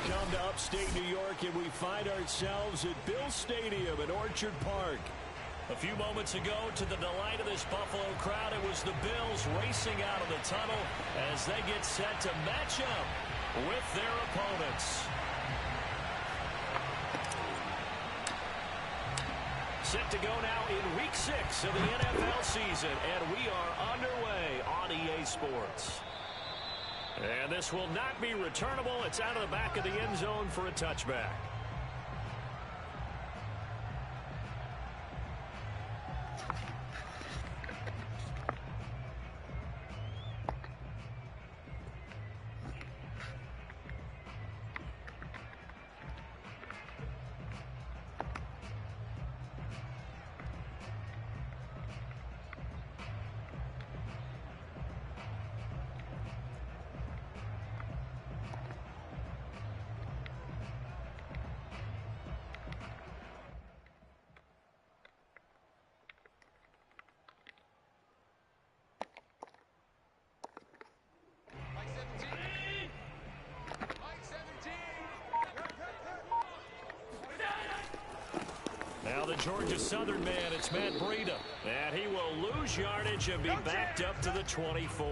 Let's come to upstate New York, and we find ourselves at Bill Stadium in Orchard Park. A few moments ago, to the delight of this Buffalo crowd, it was the Bills racing out of the tunnel as they get set to match up with their opponents. Set to go now in Week 6 of the NFL season, and we are underway on EA Sports. And this will not be returnable. It's out of the back of the end zone for a touchback. Now the Georgia Southern man, it's Matt Breida. And he will lose yardage and be backed up to the 24.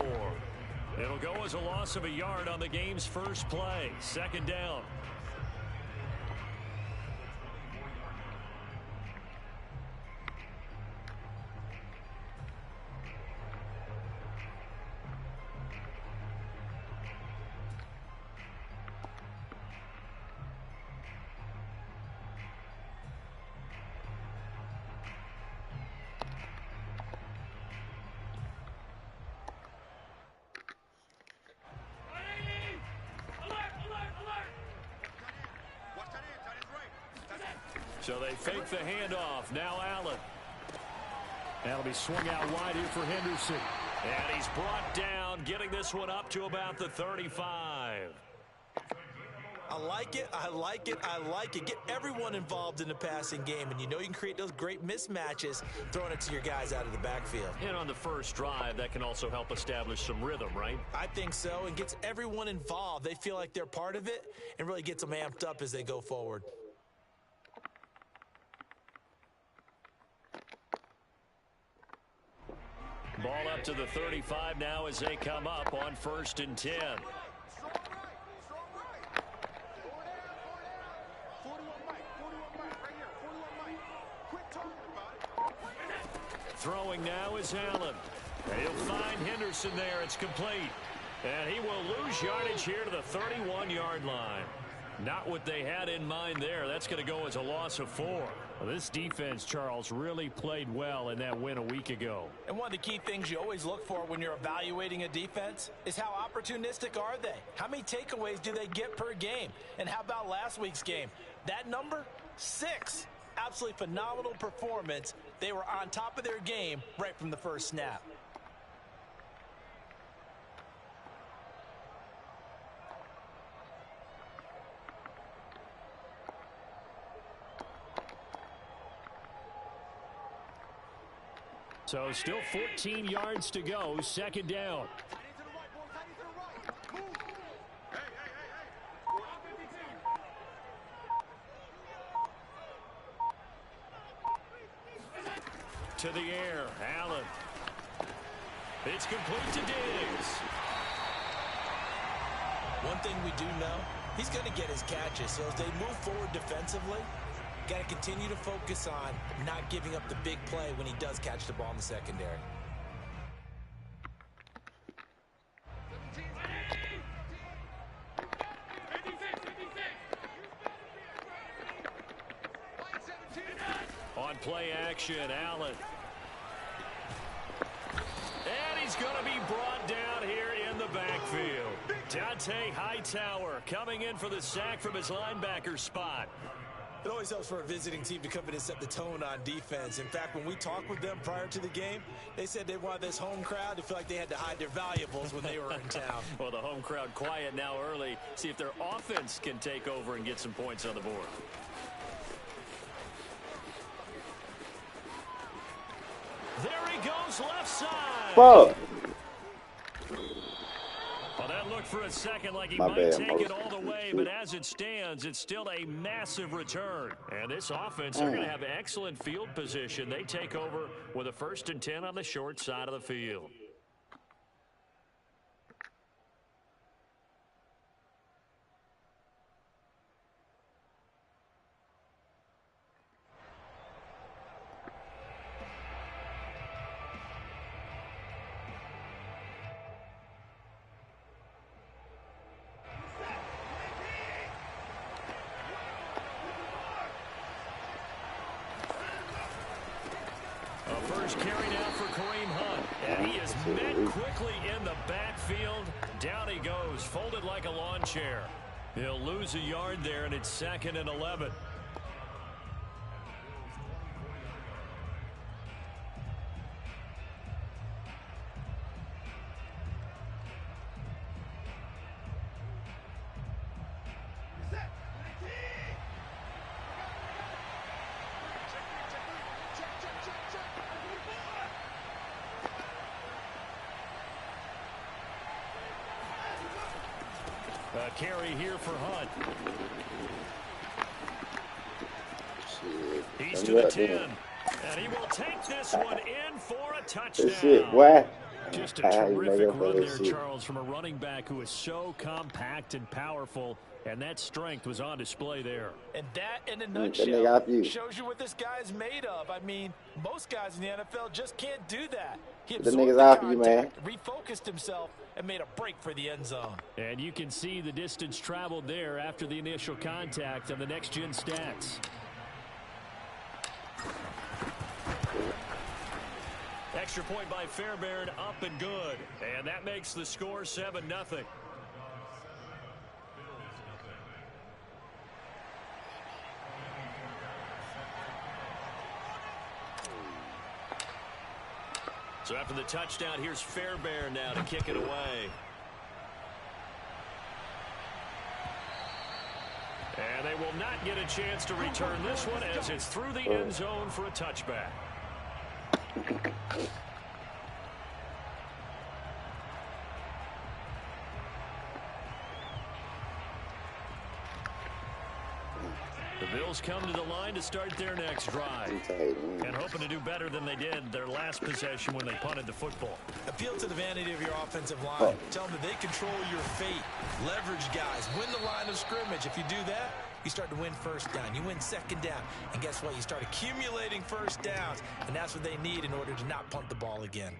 It'll go as a loss of a yard on the game's first play. Second down. So they fake the handoff. Now Allen. That'll be swung out wide here for Henderson. And he's brought down, getting this one up to about the 35. I like it. I like it. I like it. Get everyone involved in the passing game. And you know you can create those great mismatches throwing it to your guys out of the backfield. And on the first drive, that can also help establish some rhythm, right? I think so. And gets everyone involved. They feel like they're part of it and really gets them amped up as they go forward. Ball up to the 35 now as they come up on 1st and 10. Throwing now is Allen. And he'll find Henderson there. It's complete. And he will lose yardage here to the 31-yard line. Not what they had in mind there. That's going to go as a loss of 4. Well, this defense, Charles, really played well in that win a week ago. And one of the key things you always look for when you're evaluating a defense is how opportunistic are they? How many takeaways do they get per game? And how about last week's game? That number, 6. Absolutely phenomenal performance. They were on top of their game right from the first snap. So still 14 yards to go, 2nd down. To the air, Allen. It's complete to Diggs. One thing we do know, he's going to get his catches. So as they move forward defensively, got to continue to focus on not giving up the big play when he does catch the ball in the secondary. On play action, Allen. And he's going to be brought down here in the backfield. Dante Hightower coming in for the sack from his linebacker spot. It always helps for a visiting team to come in and set the tone on defense. In fact, when we talked with them prior to the game, they said they wanted this home crowd to feel like they had to hide their valuables when they were in town. Well, the home crowd quiet now early. See if their offense can take over and get some points on the board. There he goes, left side. Whoa. A Well, that looked for a second like he My might bad, take it bro. all the way, but as it stands, it's still a massive return. And this offense, they're going to have excellent field position. They take over with a 1st and 10 on the short side of the field. First carry now for Kareem Hunt. And he is met quickly in the backfield. Down he goes, folded like a lawn chair. He'll lose a yard there, and it's 2nd and 11. A carry here for Hunt. He's to the 10. And he will take this one in for a touchdown. That's it, boy. Just a terrific run there, Charles, from a running back who is so compact and powerful. And that strength was on display there. And that, in a nutshell, shows you what this guy's made of. I mean, most guys in the NFL just can't do that. He absorbed the contact, refocused himself, and made a break for the end zone. And you can see the distance traveled there after the initial contact on the next-gen stats. Extra point by Fairbairn, up and good. And that makes the score 7-0. So after the touchdown, here's Fairbairn now to kick it away. And they will not get a chance to return this one as it's through the end zone for a touchback. The Bills come to the line to start their next drive. And hoping to do better than they did their last possession when they punted the football. Appeal to the vanity of your offensive line. Tell them that they control your fate. Leverage guys. Win the line of scrimmage. If you do that, you start to win first down. You win second down. And guess what? You start accumulating first downs. And that's what they need in order to not punt the ball again.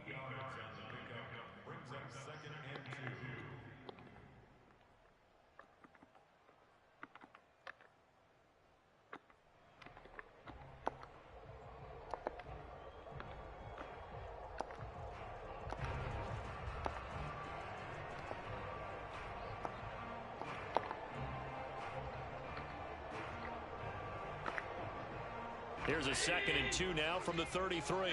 Here's a 2nd and 2 now from the 33.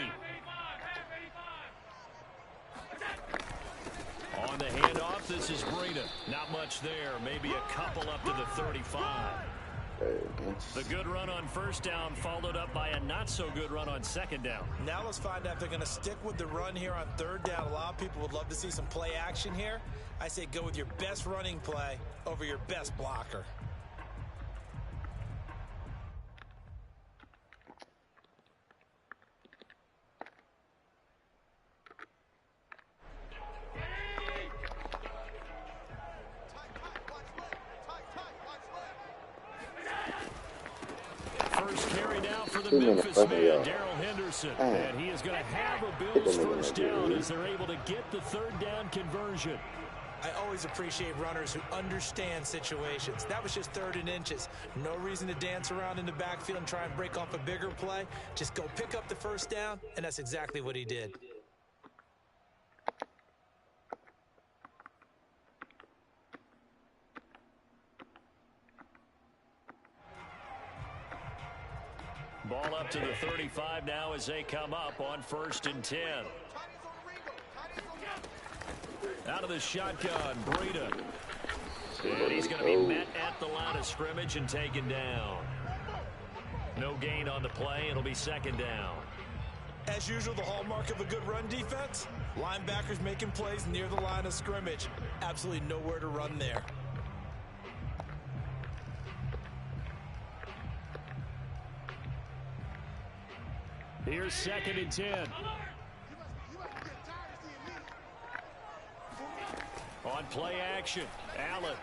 On the handoff, this is Breida. Not much there. Maybe a couple up to the 35. The good run on first down followed up by a not-so-good run on second down. Now let's find out if they're going to stick with the run here on third down. A lot of people would love to see some play action here. I say go with your best running play over your best blocker. First carry now for the Memphis man, Darrell Henderson. And he is going to have a Bills first down as they're able to get the third down conversion. I always appreciate runners who understand situations. That was just 3rd and inches. No reason to dance around in the backfield and try and break off a bigger play. Just go pick up the first down, and that's exactly what he did. Ball up to the 35 now as they come up on 1st and 10. Out of the shotgun, Breida. And he's going to be met at the line of scrimmage and taken down. No gain on the play. It'll be 2nd down. As usual, the hallmark of a good run defense, linebackers making plays near the line of scrimmage. Absolutely nowhere to run there. Here's 2nd and 10. On play action, Allen.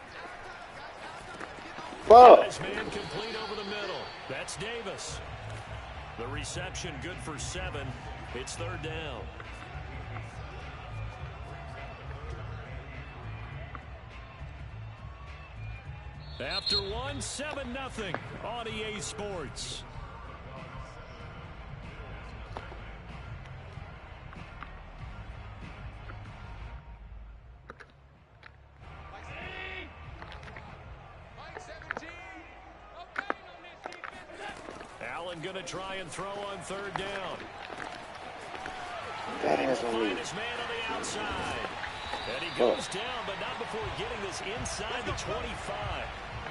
Fuck. His man complete over the middle. That's Davis. The reception good for 7. It's 3rd down. After 1, 7-0 on EA Sports. Allen going to try and throw on 3rd down. Find his man on the outside. And he goes down, but not before getting this inside the 25.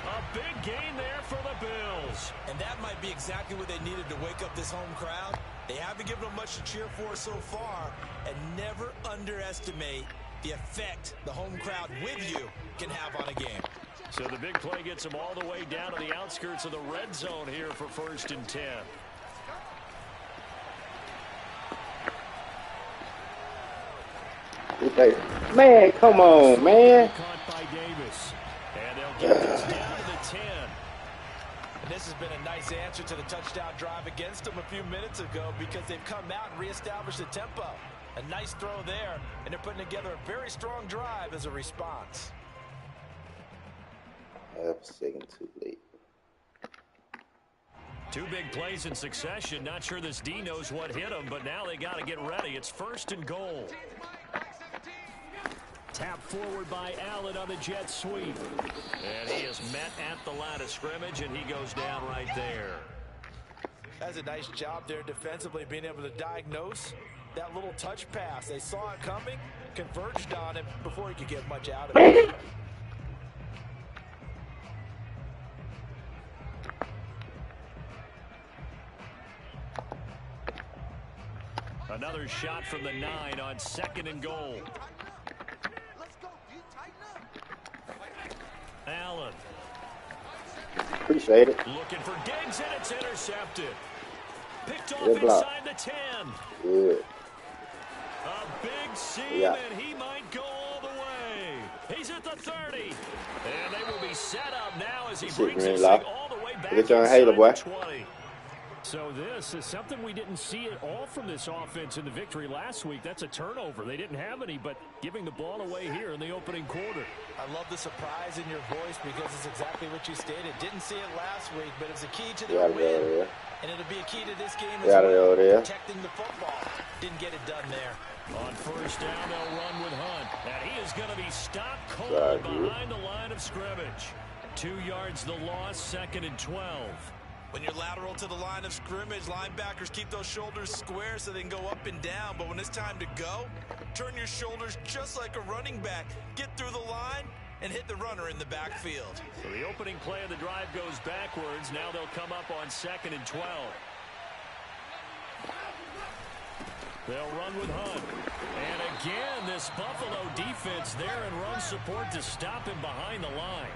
A big gain there for the Bills. And that might be exactly what they needed to wake up this home crowd. They haven't given them much to cheer for so far. And never underestimate the effect the home crowd with you can have on a game. So the big play gets them all the way down to the outskirts of the red zone here for 1st and 10. Man, come on, man. Caught by Davis. And they'll get this down to the 10. And this has been a nice answer to the touchdown drive against them a few minutes ago because they've come out and reestablished the tempo. A nice throw there, and they're putting together a very strong drive as a response. A second too late. 2 big plays in succession. Not sure this D knows what hit him, but now they got to get ready. It's 1st and goal. Tap forward by Allen on the jet sweep. And he is met at the line of scrimmage, and he goes down right there. That's a nice job there defensively, being able to diagnose that little touch pass. They saw it coming, converged on him before he could get much out of it. Another shot from the 9 on 2nd and goal. Allen. Appreciate it. Looking for Diggs, and it's intercepted. Picked off Good block. inside the 10. Good. A big seam, Yeah. and he might go all the way. He's at the 30. And they will be set up now as he brings this thing all the way back inside the 20. So this is something we didn't see at all from this offense in the victory last week. That's a turnover. They didn't have any, but giving the ball away here in the opening quarter. I love the surprise in your voice because it's exactly what you stated. Didn't see it last week, but it's a key to their win. And it'll be a key to this game as well. Protecting the football. Didn't get it done there. On 1st down, they'll run with Hunt. And he is going to be stopped cold behind the line of scrimmage. 2 yards the loss, 2nd and 12. When you're lateral to the line of scrimmage, linebackers keep those shoulders square so they can go up and down. But when it's time to go, turn your shoulders just like a running back. Get through the line and hit the runner in the backfield. So the opening play of the drive goes backwards. Now they'll come up on 2nd and 12. They'll run with Hunt. And again, this Buffalo defense there in run support to stop him behind the line.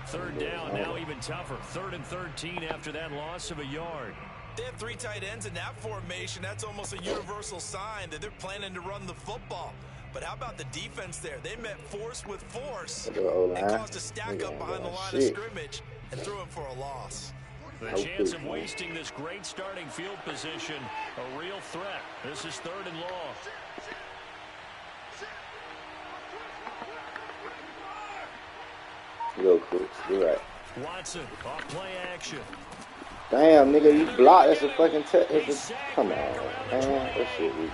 3rd down, now even tougher. 3rd and 13 after that loss of a yard. They have 3 tight ends in that formation. That's almost a universal sign that they're planning to run the football. But how about the defense there? They met force with force and caused a stack up behind the line of scrimmage and threw him for a loss. The chance of wasting this great starting field position, a real threat. This is 3rd and long. Yo, Crooks, you're right. Watson, off play action. Damn, nigga, you blocked. That's a fucking come on, man. That shit weak.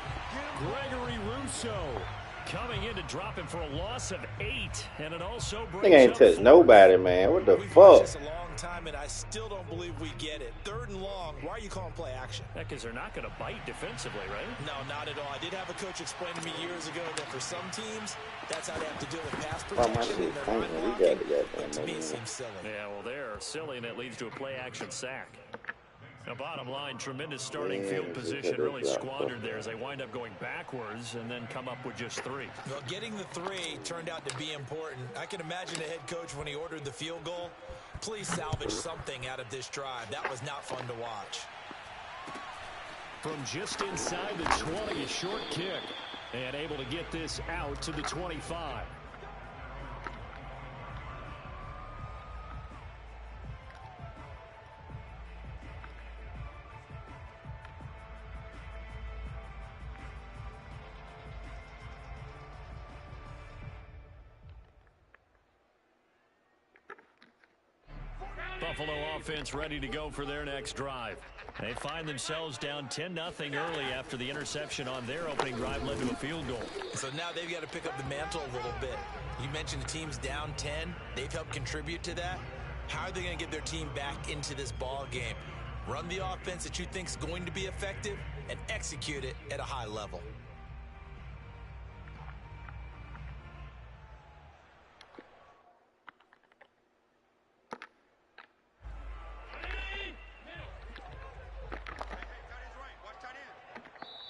Gregory Rousseau coming in to drop him for a loss of 8, and it also brings Nigga ain't touched nobody, man. What the fuck? This a long time, and I still don't believe we get it. 3rd and long. Why are you calling play action? Because they're not going to bite defensively, right? No, not at all. I did have a coach explain to me years ago that for some teams, that's how they have to deal with pass protection. But to me, it seems silly. Yeah, well, they're silly, and it leads to a play action sack. The bottom line, tremendous starting field position, really squandered there as they wind up going backwards and then come up with just 3. Well, getting the 3 turned out to be important. I can imagine the head coach when he ordered the field goal. Please salvage something out of this drive. That was not fun to watch. From just inside the 20, a short kick, and able to get this out to the 25. Buffalo offense ready to go for their next drive. They find themselves down 10-0 early after the interception on their opening drive led to a field goal. So now they've got to pick up the mantle a little bit. You mentioned the team's down 10. They've helped contribute to that. How are they going to get their team back into this ball game? Run the offense that you think is going to be effective and execute it at a high level.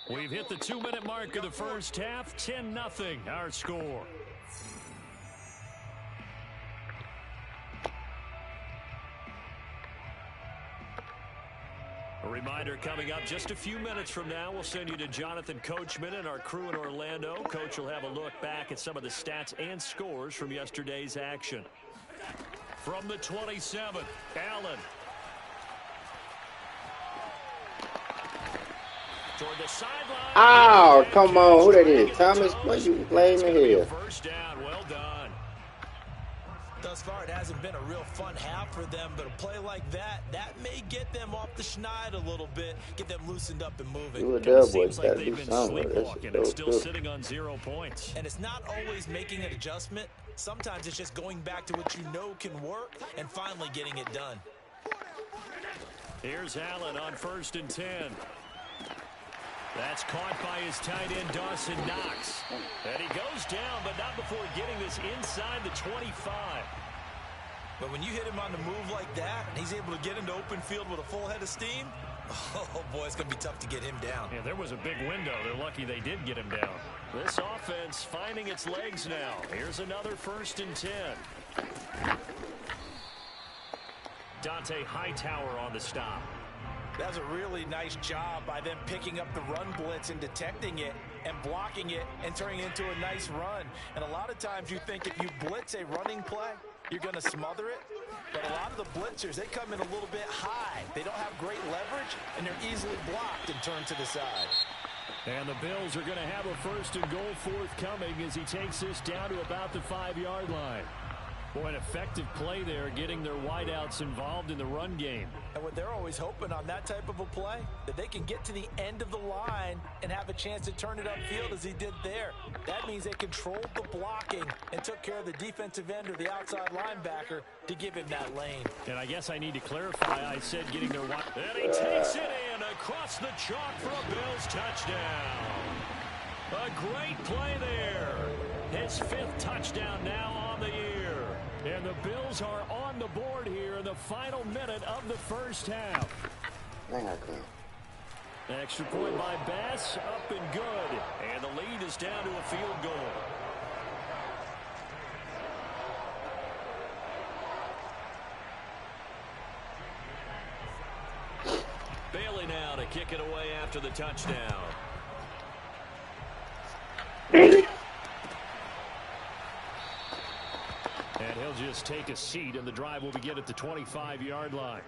We've hit the 2-minute mark of the first half. 10-0 our score. A reminder coming up just a few minutes from now. We'll send you to Jonathan Coachman and our crew in Orlando. Coach will have a look back at some of the stats and scores from yesterday's action. From the 27, Allen. Toward the sideline. Oh, come on. Who that is? Thomas, what you blaming here? First down. Well done. Thus far, it hasn't been a real fun half for them, but a play like that may get them off the schneid a little bit, get them loosened up and moving. It Seems like they've been sleepwalking and still sitting on 0 points. And it's not always making an adjustment. Sometimes it's just going back to what you know can work and finally getting it done. Here's Allen on 1st and 10. That's caught by his tight end, Dawson Knox. And he goes down, but not before getting this inside the 25. But when you hit him on the move like that, and he's able to get into open field with a full head of steam, oh, boy, it's going to be tough to get him down. Yeah, there was a big window. They're lucky they did get him down. This offense finding its legs now. Here's another 1st and 10. Dante Hightower on the stop. That's a really nice job by them picking up the run blitz and detecting it and blocking it and turning it into a nice run. And a lot of times you think if you blitz a running play, you're going to smother it. But a lot of the blitzers, they come in a little bit high. They don't have great leverage, and they're easily blocked and turned to the side. And the Bills are going to have a 1st and goal forthcoming as he takes this down to about the 5-yard line. Boy, an effective play there, getting their wideouts involved in the run game. And what they're always hoping on that type of a play, that they can get to the end of the line and have a chance to turn it upfield as he did there. That means they controlled the blocking and took care of the defensive end or the outside linebacker to give him that lane. And I guess I need to clarify, I said getting their wide. And he takes it in across the chalk for a Bills touchdown. A great play there. His 5th touchdown now on the year. And the Bills are on the board here in the final minute of the first half. Extra point by Bass, up and good. And the lead is down to a field goal. Bailey now to kick it away after the touchdown. And he'll just take a seat, and the drive will begin at the 25-yard line.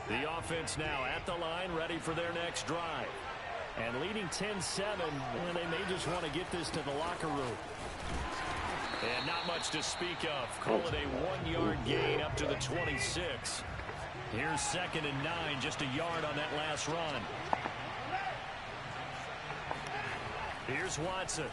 The offense now at the line, ready for their next drive. And leading 10-7, and they may just want to get this to the locker room. And not much to speak of. Call it a 1-yard gain up to the 26. Here's 2nd and 9, just a yard on that last run. Here's Watson.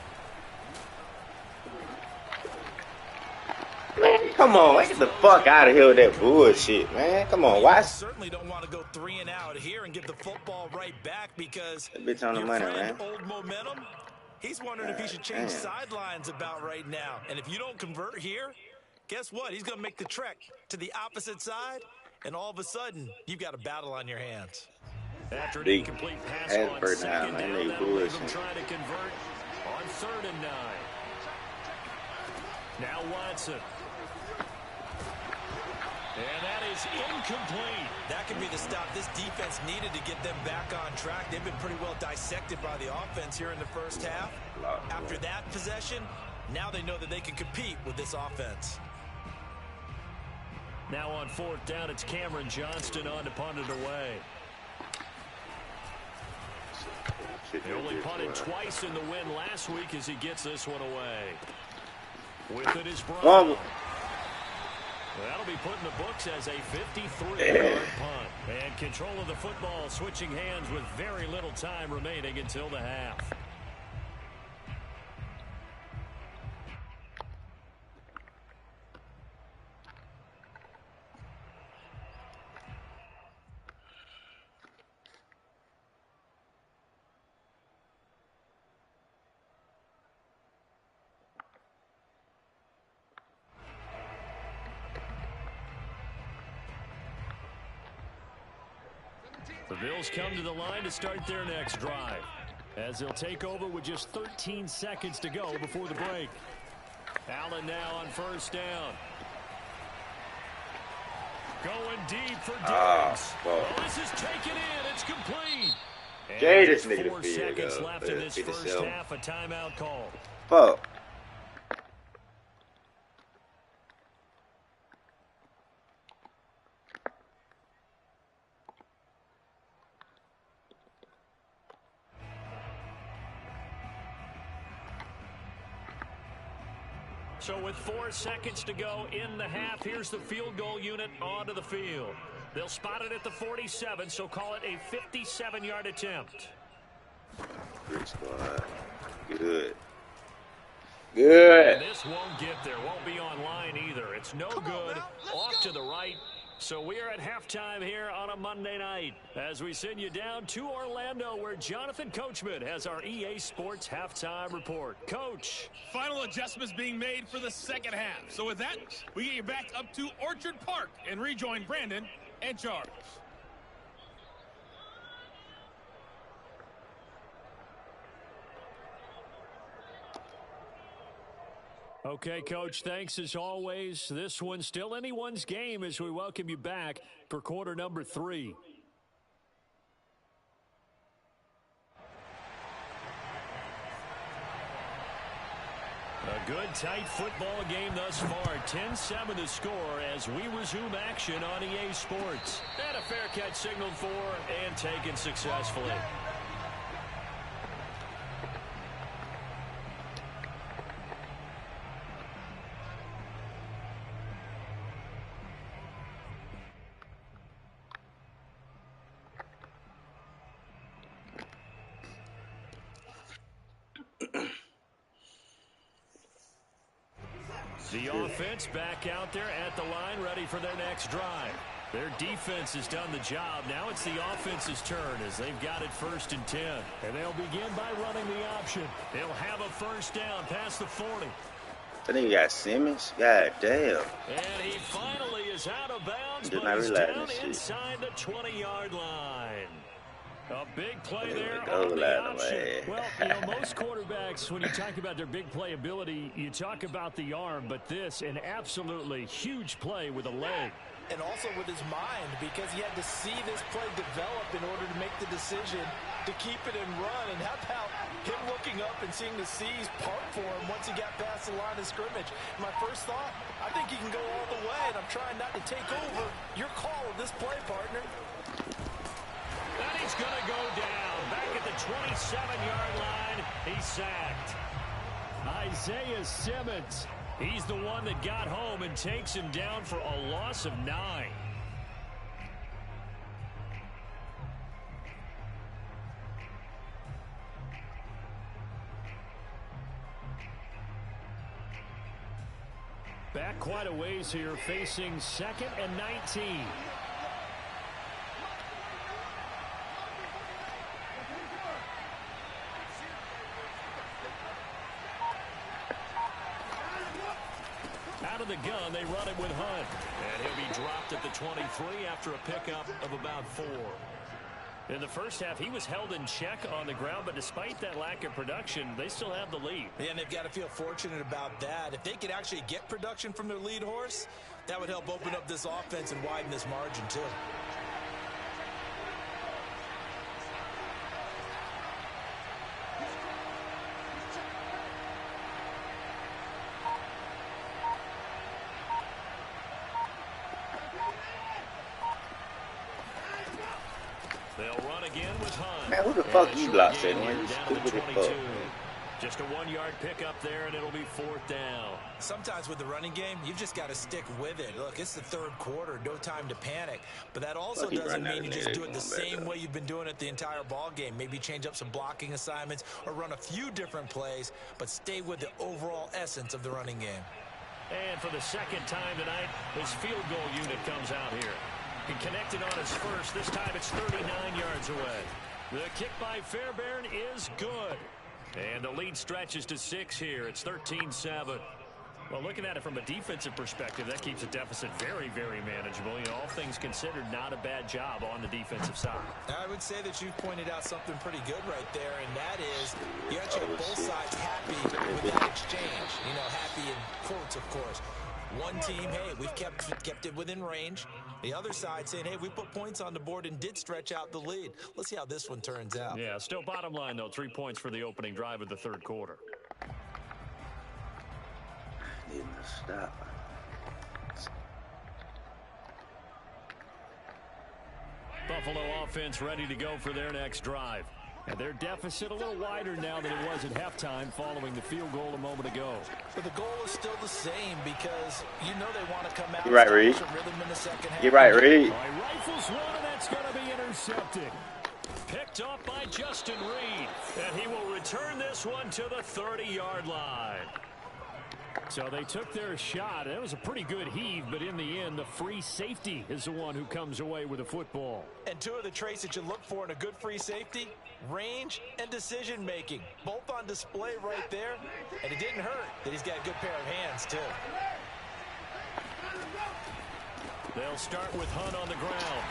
Man, come on, get the fuck out of here with that bullshit, man. Come on, why? Certainly don't want to go 3 and out here and give the football right back because that bitch on the your money, friend, man. old momentum, he's wondering if he should change sidelines about right now. And if you don't convert here, guess what? He's going to make the trek to the opposite side, and all of a sudden, you've got a battle on your hands. After an incomplete pass on second down, that'll leave him trying to convert on 3rd and 9. Now Watson. And that is incomplete. That could be the stop this defense needed to get them back on track. They've been pretty well dissected by the offense here in the first half. After that possession, now they know that they can compete with this offense. Now on 4th down, it's Cameron Johnston on to punt it away. He only punted twice in the win last week as he gets this one away. With it is Brown. That'll be put in the books as a 53-yard punt. And control of the football switching hands with very little time remaining until the half. The Bills come to the line to start their next drive, as they'll take over with just 13 seconds to go before the break. Allen now on 1st down. Going deep for Diggs. This is taken in. It's complete. Jay, this nigga 4 seconds left in this first half. A timeout call. Fuck. So with 4 seconds to go in the half, here's the field goal unit onto the field. They'll spot it at the 47, so call it a 57-yard attempt. Good squad. Good. Good. And this won't get there. Won't be online either. It's no good. Off to the right. So we are at halftime here on a Monday night as we send you down to Orlando, where Jonathan Coachman has our EA Sports halftime report. Coach. Final adjustments being made for the second half. So with that, we get you back up to Orchard Park and rejoin Brandon and Charles. Okay, Coach, thanks as always. This one's still anyone's game as we welcome you back for quarter number 3. A good, tight football game thus far. 10-7 the score as we resume action on EA Sports. And a fair catch signaled for and taken successfully. The offense back out there at the line, ready for their next drive. Their defense has done the job. Now it's the offense's turn as they've got it 1st and 10. And they'll begin by running the option. They'll have a 1st down past the 40. I think you got Simmons. God damn. And he finally is out of bounds, Did but not he's realize down this inside the 20-yard line. A big play there go on the that option. way. Well, most quarterbacks, when you talk about their big play ability, you talk about the arm, but this, an absolutely huge play with a leg. And also with his mind, because he had to see this play develop in order to make the decision to keep it and run. And how about him looking up and seeing the C's park for him once he got past the line of scrimmage? My first thought, I think he can go all the way, and I'm trying not to take over your call of this play, partner. And he's going to go down. Back at the 27-yard line, he's sacked. Isaiah Simmons, he's the one that got home and takes him down for a loss of 9. Back quite a ways here, facing 2nd and 19. Out of the gun, they run it with Hunt. And he'll be dropped at the 23 after a pickup of about 4. In the first half, he was held in check on the ground, but despite that lack of production, they still have the lead. Yeah, and they've got to feel fortunate about that. If they could actually get production from their lead horse, that would help open up this offense and widen this margin, too. They'll run again with Hunt. Man, who the fuck you block that, man? You stupid as fuck. Just a 1-yard pickup there, and it'll be 4th down. Sometimes with the running game, you've just got to stick with it. Look, it's the 3rd quarter, no time to panic. But that also doesn't mean you just do it the same way you've been doing it the entire ball game. Maybe change up some blocking assignments or run a few different plays, but stay with the overall essence of the running game. And for the 2nd time tonight, his field goal unit comes out here. He connected on his first. This time it's 39 yards away. The kick by Fairbairn is good. And the lead stretches to 6 here. It's 13-7. Well, looking at it from a defensive perspective, that keeps the deficit very, very manageable. You know, all things considered, not a bad job on the defensive side. I would say that you've pointed out something pretty good right there, and that is you actually have both sides happy with that exchange. You know, happy in quotes, of course. One team, hey, we've kept it within range. The other side saying, hey, we put points on the board and did stretch out the lead. Let's see how this one turns out. Yeah, still bottom line, though, 3 points for the opening drive of the 3rd quarter. Need to stop. Buffalo offense ready to go for their next drive. And their deficit a little wider now than it was at halftime following the field goal a moment ago. But the goal is still the same because you know they want to come out You're right, Reed. rhythm in the second half. You're right, Reed. Rifles one, and that's going to be intercepted. Picked off by Justin Reed. And he will return this one to the 30-yard line. So they took their shot. It was a pretty good heave, but in the end, the free safety is the one who comes away with the football. And 2 of the traits that you look for in a good free safety, range and decision-making. Both on display right there. And it didn't hurt that he's got a good pair of hands, too. They'll start with Hunt on the ground.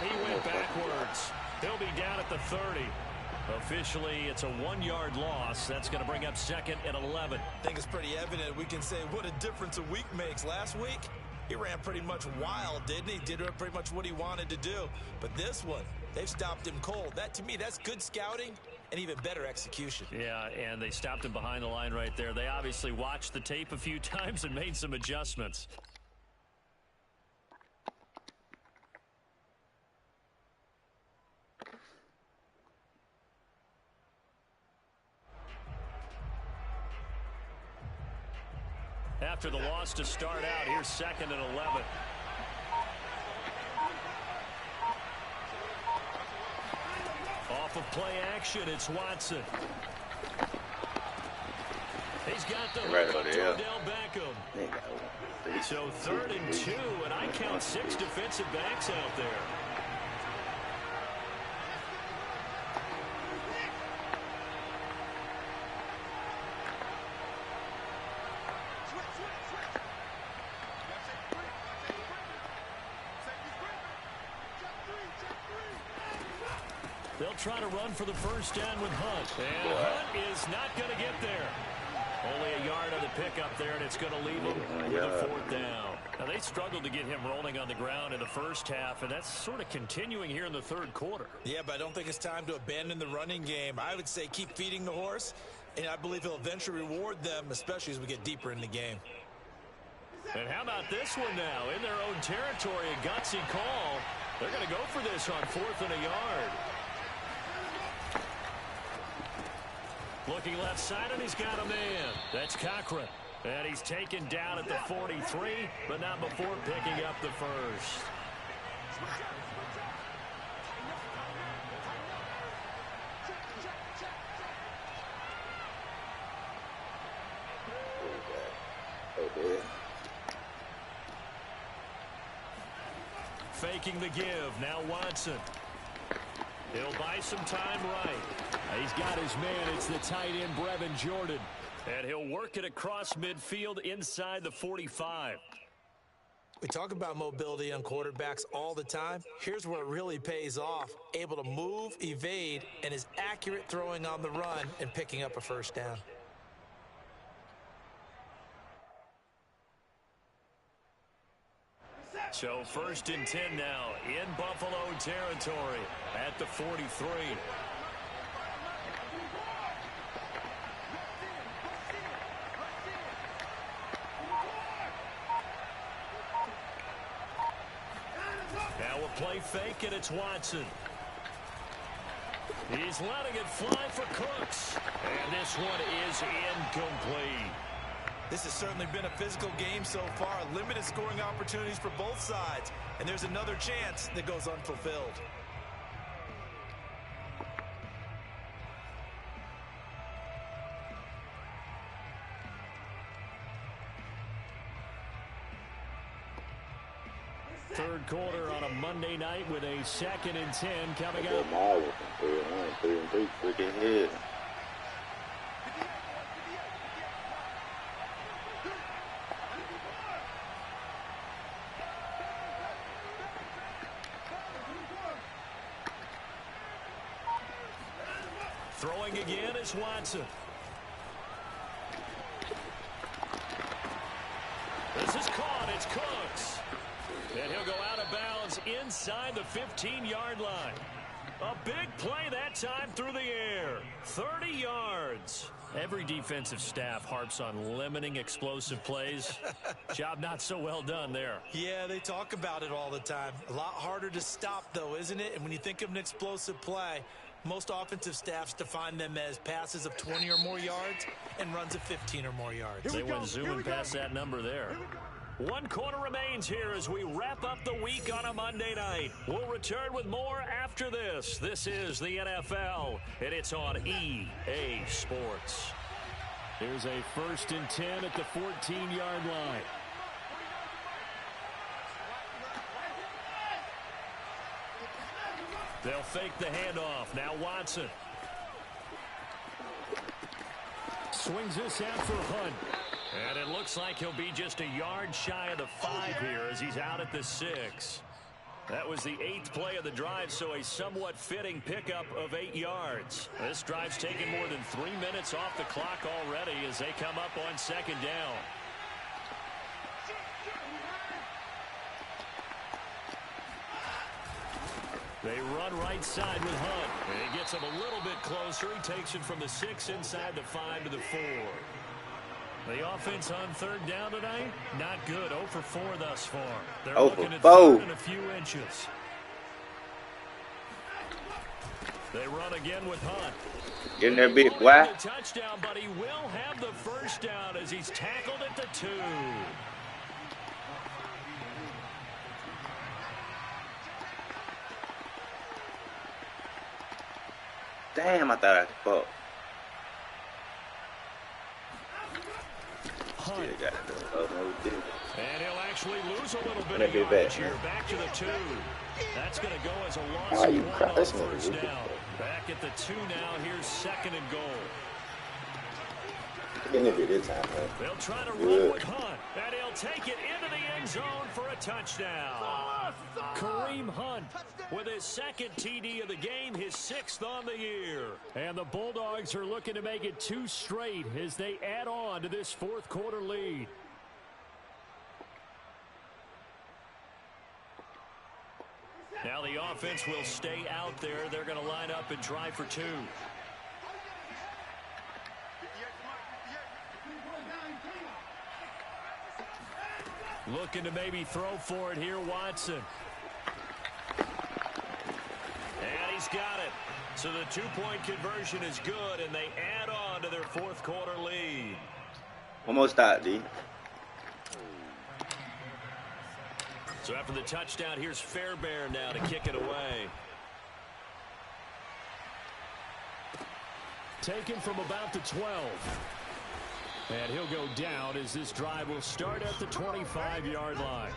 And he went backwards. He'll be down at the 30. Officially, it's a 1-yard loss. That's going to bring up 2nd and 11. I think it's pretty evident. We can say what a difference a week makes. Last week, he ran pretty much wild, didn't he? Did pretty much what he wanted to do. But this one, they've stopped him cold. That, to me, that's good scouting and even better execution. Yeah, and they stopped him behind the line right there. They obviously watched the tape a few times and made some adjustments. After the loss to start out, here's 2nd and 11. Off of play action, it's Watson. He's got the Right hook on to the Odell Beckham. So 3rd and 2, and I count 6 defensive backs out there. They'll try to run for the first down with Hunt. And Hunt is not going to get there. Only a yard on the pickup there, and it's going to leave him with a 4th down. Now, they struggled to get him rolling on the ground in the first half, and that's sort of continuing here in the 3rd quarter. Yeah, but I don't think it's time to abandon the running game. I would say keep feeding the horse, and I believe he'll eventually reward them, especially as we get deeper in the game. And how about this one now? In their own territory, a gutsy call. They're going to go for this on 4th and a yard. Looking left side, and he's got a man. That's Cochran. And he's taken down at the 43, but not before picking up the first. Faking the give. Now Watson. He'll buy some time right. He's got his man. It's the tight end, Brevin Jordan. And he'll work it across midfield inside the 45. We talk about mobility on quarterbacks all the time. Here's where it really pays off. Able to move, evade, and is accurate throwing on the run and picking up a first down. So 1st and 10 now in Buffalo territory at the 43. Now we'll play fake, and it's Watson. He's letting it fly for Cooks. And this one is incomplete. This has certainly been a physical game so far. Limited scoring opportunities for both sides. And there's another chance that goes unfulfilled. Third quarter on a Monday night with a 2nd and 10 coming up. 3-3 freaking head. Throwing again is Watson. This is caught. It's Cooks. And he'll go out of bounds inside the 15-yard line. A big play that time through the air. 30 yards. Every defensive staff harps on limiting explosive plays. Job not so well done there. Yeah, they talk about it all the time. A lot harder to stop, though, isn't it? And when you think of an explosive play, most offensive staffs define them as passes of 20 or more yards and runs of 15 or more yards. They went zooming past that number there. 1 quarter remains here as we wrap up the week on a Monday night. We'll return with more after this. This is the NFL, and it's on EA Sports. Here's a 1st and 10 at the 14-yard line. They'll fake the handoff. Now Watson. Swings this out for Hunt. And it looks like he'll be just a yard shy of the 5 here as he's out at the 6. That was the 8th play of the drive, so a somewhat fitting pickup of 8 yards. This drive's taken more than 3 minutes off the clock already as they come up on 2nd down. They run right side with Hunt. And he gets him a little bit closer. He takes it from the 6 inside the 5 to the 4. The offense on 3rd down tonight, not good. 0 for 4 thus far. They're looking at 3rd and a few inches. They run again with Hunt. Get in there, big boy. Touchdown, but he will have the first down as he's tackled at the 2. Damn, I thought I could fuck. Hunt. Yeah, And he'll actually lose a little bit of yardage here. Back to the 2. That's going to go as a loss oh, of you 1 on this first down. Back at the 2 now. Here's 2nd and goal. They'll try to run with Hunt, and he'll take it into the end zone for a touchdown. Kareem Hunt with his 2nd TD of the game, his 6th on the year. And the Bulldogs are looking to make it 2 straight as they add on to this 4th quarter lead. Now the offense will stay out there. They're going to line up and try for 2. Looking to maybe throw for it here, Watson. And he's got it. So the 2-point conversion is good, and they add on to their 4th quarter lead. Almost out, D. So after the touchdown, here's Fairbairn now to kick it away. Taken from about the 12. And he'll go down as this drive will start at the 25-yard line.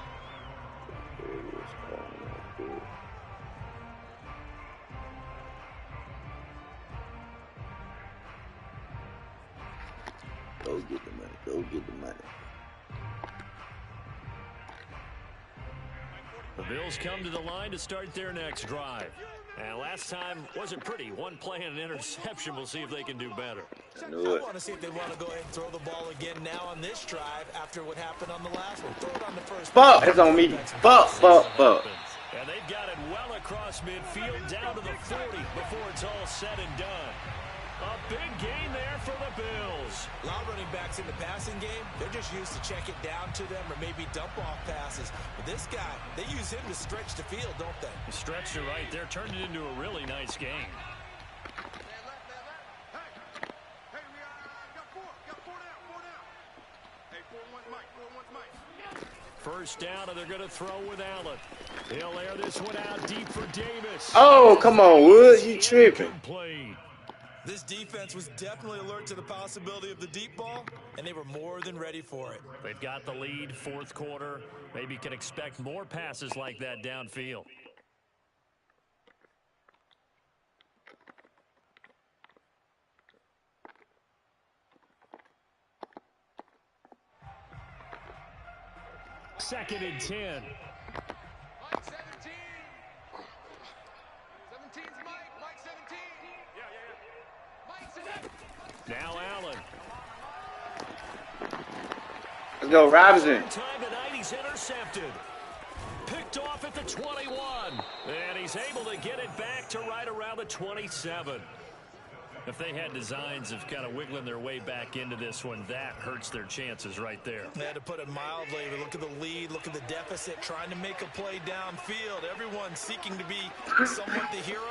Go get the money. Go get the money. The Bills come to the line to start their next drive. And last time wasn't pretty. One play and an interception. We'll see if they can do better. I want to see if they want to go ahead and throw the ball again now on this drive after what happened on the last one. Throw it on the first. Fuck, it's on me. Fuck. And they've got it well across midfield down to the 40 before it's all said and done. A big gain there for the Bills. A lot of running backs in the passing game, they're just used to check it down to them or maybe dump off passes. But this guy, they use him to stretch the field, don't they? The stretch to right there turned it into a really nice game. First down, and they're going to throw with Allen. He'll air this one out deep for Davis. Oh, come on, Woods. You tripping. Complete. This defense was definitely alert to the possibility of the deep ball, and they were more than ready for it. They've got the lead, fourth quarter. Maybe can expect more passes like that downfield. Second and 10. Mike 17. 17's Mike. Mike 17. Mike 17. Now Allen. Let's go, Robinson. Time tonight, he's intercepted. Picked off at the 21. And he's able to get it back to right around the 27. If they had designs of kind of wiggling their way back into this one, that hurts their chances right there. They had to put it mildly. Look at the lead, look at the deficit, trying to make a play downfield. Everyone seeking to be somewhat the hero.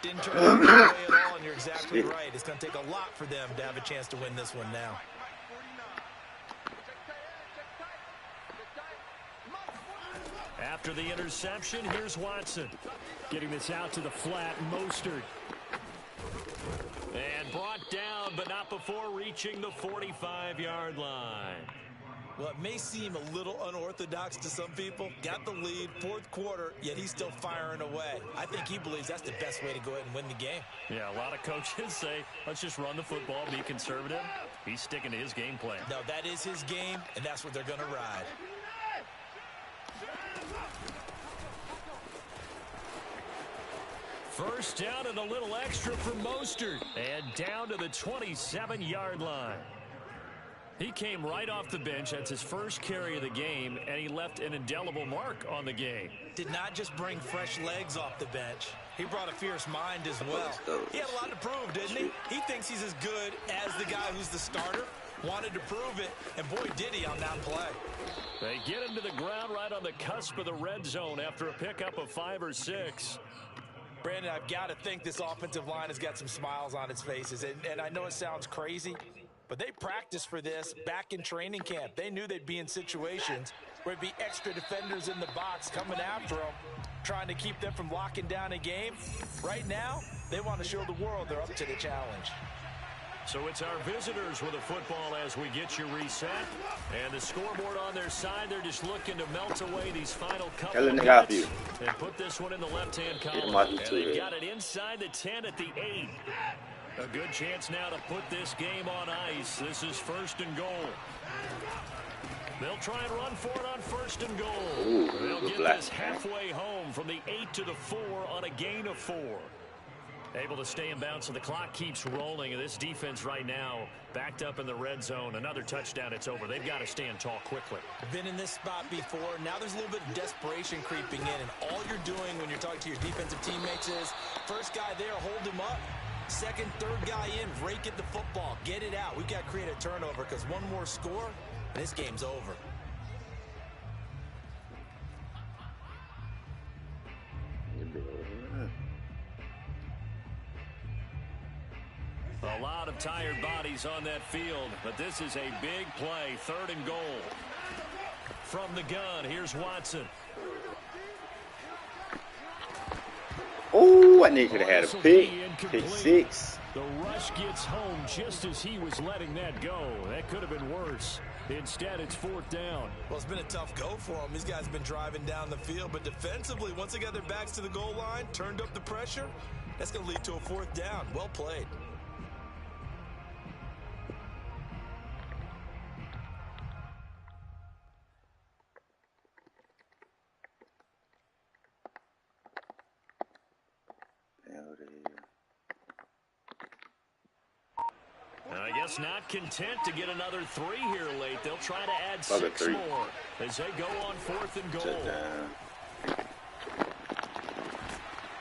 Didn't turn out that way at all, and you're exactly right. It's going to take a lot for them to have a chance to win this one now. After the interception, here's Watson. Getting this out to the flat, Mostert. And brought down, but not before reaching the 45-yard line. Well, it may seem a little unorthodox to some people. Got the lead, fourth quarter, yet he's still firing away. I think he believes that's the best way to go ahead and win the game. Yeah, a lot of coaches say, let's just run the football, be conservative. He's sticking to his game plan. No, that is his game, and that's what they're going to ride. First down and a little extra for Mostert. And down to the 27-yard line. He came right off the bench. That's his first carry of the game, and he left an indelible mark on the game. Did not just bring fresh legs off the bench. He brought a fierce mind as well. He had a lot to prove, didn't he? He thinks he's as good as the guy who's the starter. Wanted to prove it, and boy, did he on that play. They get him to the ground right on the cusp of the red zone after a pickup of 5 or 6. Brandon, I've got to think this offensive line has got some smiles on its faces. And I know it sounds crazy, but they practiced for this back in training camp. They knew they'd be in situations where it'd be extra defenders in the box coming after them, trying to keep them from locking down a game. Right now, they want to show the world they're up to the challenge. So it's our visitors with a football as we get you reset. And the scoreboard on their side, they're just looking to melt away these final couple of minutes and put this one in the left-hand column. And they've got it inside the 10 at the 8. A good chance now to put this game on ice. This is first and goal. They'll try and run for it on first and goal. Ooh, they'll get this halfway home from the 8 to the 4 on a gain of 4. Able to stay in bounds, so the clock keeps rolling. And this defense right now backed up in the red zone. Another touchdown, it's over. They've got to stand tall quickly. Been in this spot before. Now there's a little bit of desperation creeping in. And all you're doing when you're talking to your defensive teammates is, first guy there, hold him up. Second, third guy in, rake at the football. Get it out. We've got to create a turnover because one more score, and this game's over. A lot of tired bodies on that field, but this is a big play. Third and goal. From the gun, here's Watson. Oh, I need to have had a pick. Pick 6. The rush gets home just as he was letting that go. That could have been worse. Instead, it's fourth down. Well, it's been a tough go for them. These guys have been driving down the field, but defensively, once they got their backs to the goal line, turned up the pressure, that's going to lead to a fourth down. Well played. guess not content to get another 3 here late. They'll try to add Another 6 3. more as they go on 4th and goal.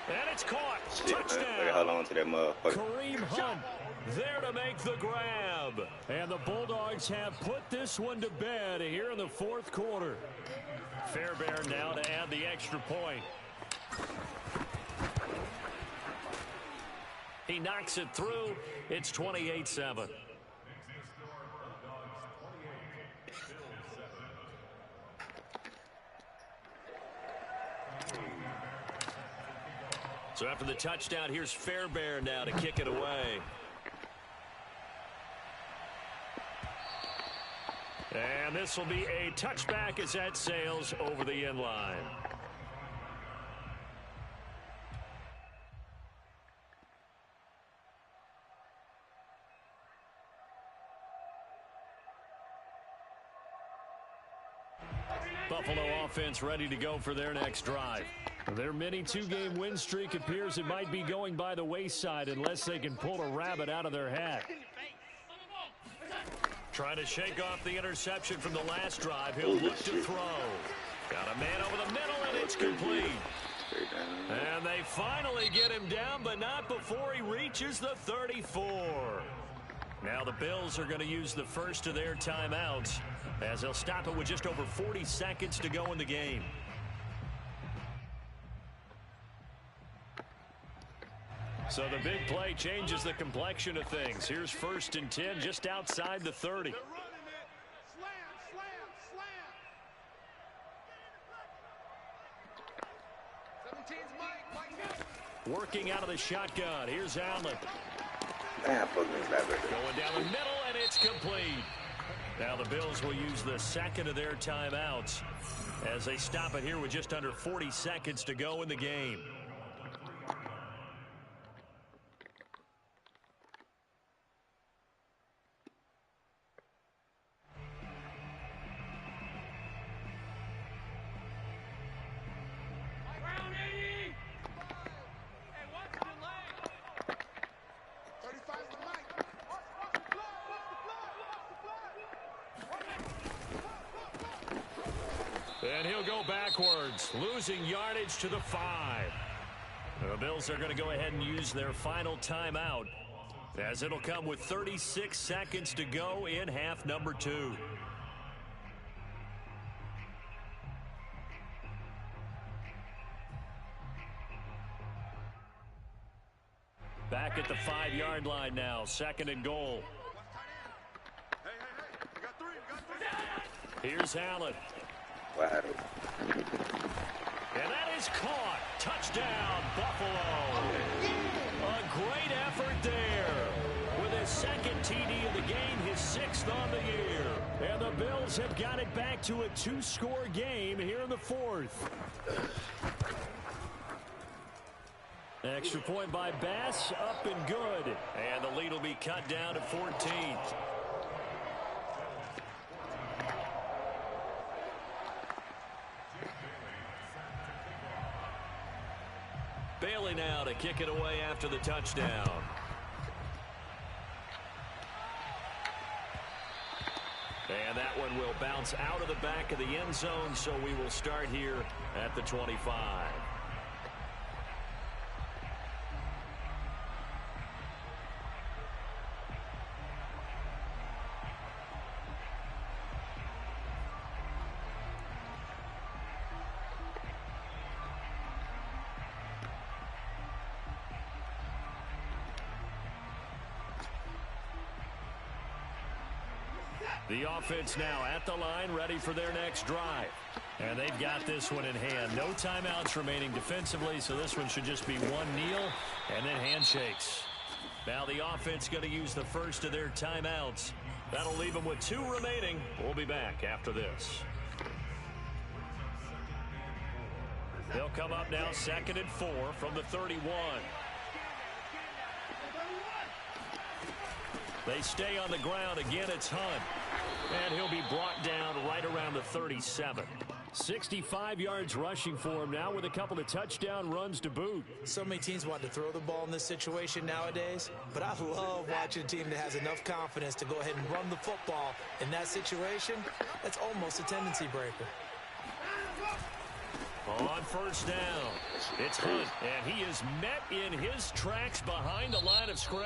And it's caught. Shit, Touchdown. man. Look how long to that motherfucker. Kareem Hunt there to make the grab. And the Bulldogs have put this one to bed here in the 4th quarter. Fairbairn now to add the extra point. He knocks it through. It's 28-7. So after the touchdown, here's Fairbairn now to kick it away. And this will be a touchback as that sails over the end line. Buffalo offense ready to go for their next drive. Their mini 2-game win streak appears it might be going by the wayside unless they can pull a rabbit out of their hat. Trying to shake off the interception from the last drive. He'll look to throw. Got a man over the middle, and it's complete. And they finally get him down, but not before he reaches the 34. Now the Bills are going to use the first of their timeouts as they'll stop it with just over 40 seconds to go in the game. So the big play changes the complexion of things. Here's 1st and 10 just outside the 30. They're running it. Slam, slam, slam. 17's Mike. Working out of the shotgun. Here's Allen. Going down the middle, and it's complete. Now the Bills will use the second of their timeouts as they stop it here with just under 40 seconds to go in the game. And he'll go backwards, losing yardage to the 5. The Bills are going to go ahead and use their final timeout as it'll come with 36 seconds to go in half number 2. Back at the 5-yard line now, 2nd and goal. Here's Allen. Wow. And that is caught. Touchdown, Buffalo. A great effort there. With his 2nd TD of the game, his 6th on the year. And the Bills have got it back to a 2-score game here in the 4th. Extra point by Bass, up and good. And the lead will be cut down to 14. Bailey now to kick it away after the touchdown. And that one will bounce out of the back of the end zone, so we will start here at the 25. The offense now at the line, ready for their next drive. And they've got this one in hand. No timeouts remaining defensively, so this one should just be one kneel and then handshakes. Now the offense going to use the first of their timeouts. That'll leave them with 2 remaining. We'll be back after this. They'll come up now 2nd and 4 from the 31. They stay on the ground. Again, it's Hunt. And he'll be brought down right around the 37. 65 yards rushing for him now with a couple of touchdown runs to boot. So many teams want to throw the ball in this situation nowadays, but I love watching a team that has enough confidence to go ahead and run the football in that situation. That's almost a tendency breaker. On first down, it's Hunt, and he is met in his tracks behind the line of scrimmage.